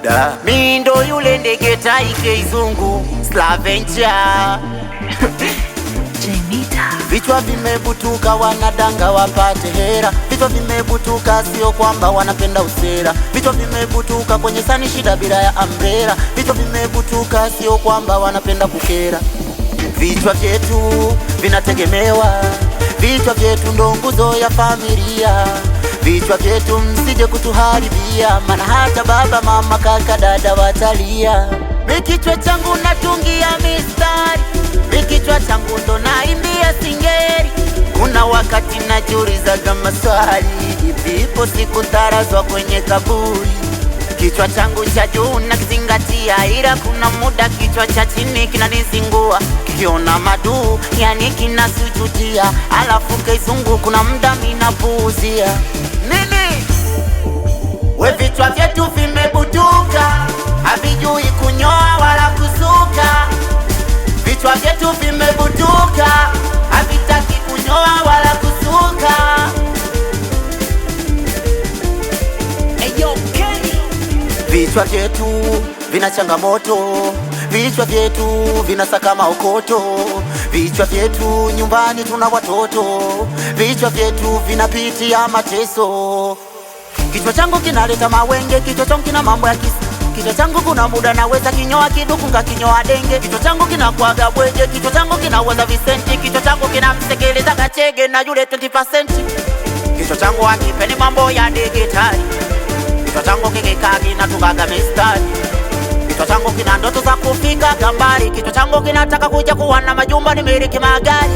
Da. Mi ndo yule ndege tai Kizungu Slaventure. Vichwa vimebutuka wanadanga wapate hera. Vichwa vimebutuka sio kwamba wanapenda usera. Vichwa vimebutuka kwenye sani shida bila ya umbrella. Vichwa vimebutuka sio kwamba wanapenda kukera. Vichwa vyetu vinategemewa. Vichwa vyetu ndo nguzo ya familia. Vichwa vyetu msije kutuharibia, maana hata baba mama kaka dada watalia. Mikichwa changu natungia mistari, mikichwa changu ndo naimbia singeri. Kuna wakati najiulizaga maswali, ipo siku tarazwa kwenye kaburi. Kichwa changu cha juu nakizingatia, ila kuna muda kichwa cha chini kinanizingua. Kiona madu yani kinasujudia, alafu Kizungu kuna muda minapuuzia. Nini? We vichwa vyetu vimebutuka, havijui kunyoa wala kusuka. Vichwa vyetu vimebutuka, havitaki kunyoa wala kusuka. Vichwa vyetu vina changamoto, vichwa vyetu vinasaka maokoto. Vichwa vyetu nyumbani tuna watoto, vichwa vyetu vinapitia mateso. Kichwa changu kinaleta mawenge, kichwa changu kina mambo ya kisa. Kichwa changu kuna muda naweza kinyoa kiduku kinyoa denge. Kichwa changu kinakuaga bweje, kichwa changu kinaweza visenti. Kichwa changu kinamsekeleza Kachege na yule 20%. Kichwa changu hakipeni mambo ya digitali. Kichwa changu kikikagi na tukaga mistari. Kichwa changu kina ndoto za kufika Gambari. Kichwa changu kinataka kuja kuwa na majumba nimiliki magari.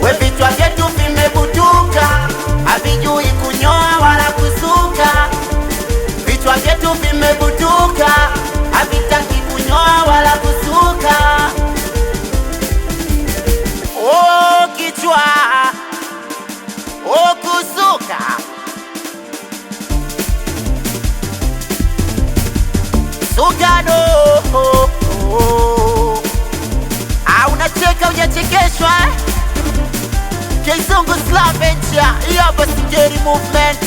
We vichwa vyetu vimebutuka, havijui kunyoa wala kusuka. Vichwa vyetu vimebutuka, havitaki kunyoa wala kusuka. Oh kichwa, oh kusuka. Sugano, unacheka ujachekeshwa. Kizungu Slaventure, iya basi Jerry Movement.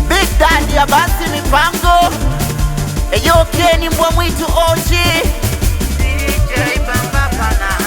Big Daddy ya basi mipango. Eyo Kenny mbwa mwitu OG DJ Bamba Pana.